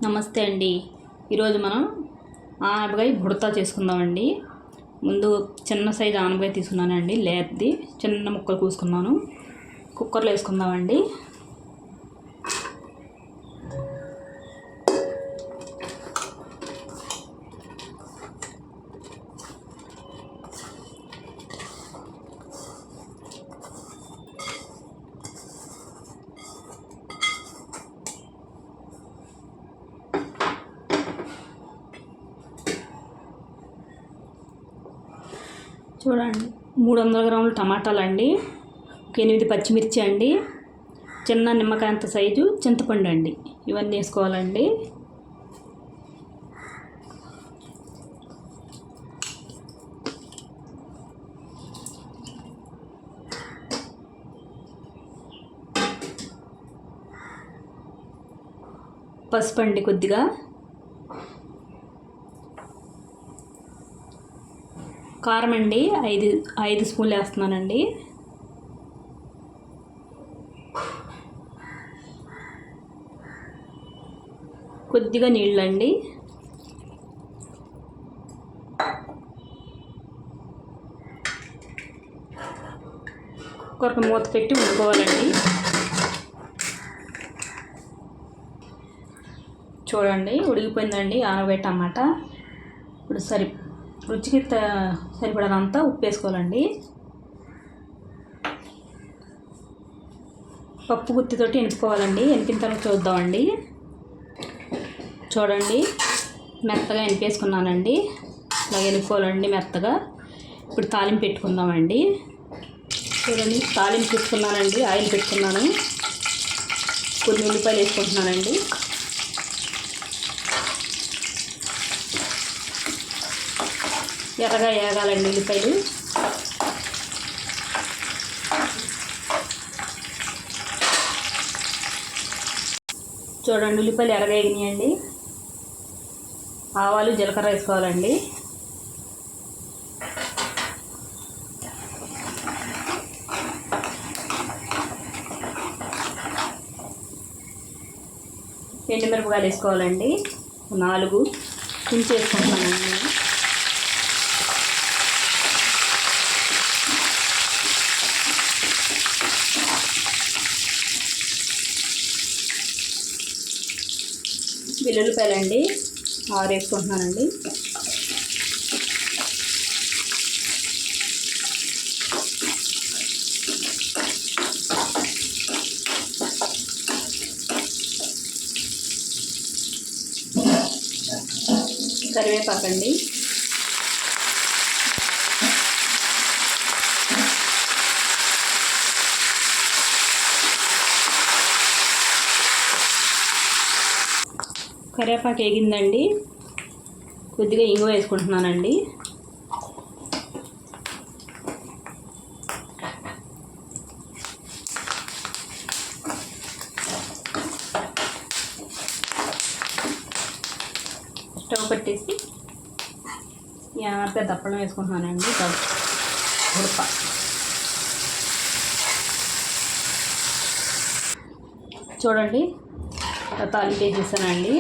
నమస్తే అండి. ఈరోజు మనం ఆనపకాయ బుడత చేసుకుందామండి. ముందు చిన్న సైజు ఆనపకాయ తీసుకున్నానండి, లేతది చిన్న ముక్కలు కోసుకున్నాను. కుక్కర్లో వేసుకుందామండి. చూడండి, 300 గ్రాములు టమాటాలు అండి, 8 పచ్చిమిర్చి అండి, చిన్న నిమ్మకాయ అంత సైజు చింతపండు అండి. ఇవన్నీ వేసుకోవాలండి. పసుపు అండి కొద్దిగా, కారం అండి 5 స్పూన్లు వేస్తున్నానండి. కొద్దిగా నీళ్ళండి. కుక్కర్కి మూత పెట్టి ఉడుకోవాలండి. చూడండి, ఉడికిపోయిందండి ఆనపకాయ టమాటా. ఇప్పుడు రుచికి సరిపడనంతా ఉప్పు వేసుకోవాలండి. పప్పు గుత్తితోటి ఎనుపుకోవాలండి. ఎనిపిన తర్వాత చూద్దామండి. చూడండి, మెత్తగా ఎనిపేసుకున్నానండి. ఇలా ఎనుపుకోవాలండి మెత్తగా. ఇప్పుడు తాలింపు పెట్టుకుందామండి. చూడండి, తాలింపు పెట్టుకున్నానండి, ఆయిల్ పెట్టుకున్నాను. కొన్ని ఉల్లిపాయలు వేసుకుంటున్నానండి. ఎర్రగా వేగాలండి ఉల్లిపాయలు. చూడండి, ఉల్లిపాయలు ఎర్రగా వేగినాయండి. ఆవాలు జీలకర్ర వేసుకోవాలండి. ఎండుమిరపకాయలు వేసుకోవాలండి, 4 తుంచి వేసుకుంటున్నానండి. వెల్లుల్లిపాయలండి 6 వేసుకుంటున్నానండి. కరివేపాకండి. కరివేపాకు వేగిందండి. కొద్దిగా ఇంగువ వేసుకుంటున్నానండి. స్టవ్ పెట్టేసి ఆనపకాయ దప్పడం వేసుకుంటున్నానండి. ఉడప చూడండి, తాలింపు వేసేసానండి.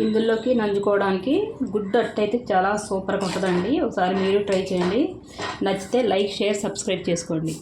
ఇందులోకి నంచుకోవడానికి గుడ్డు అట్టయితే చాలా సూపర్గా ఉంటుందండి. ఒకసారి మీరు ట్రై చేయండి. నచ్చితే లైక్, షేర్, సబ్స్క్రైబ్ చేసుకోండి.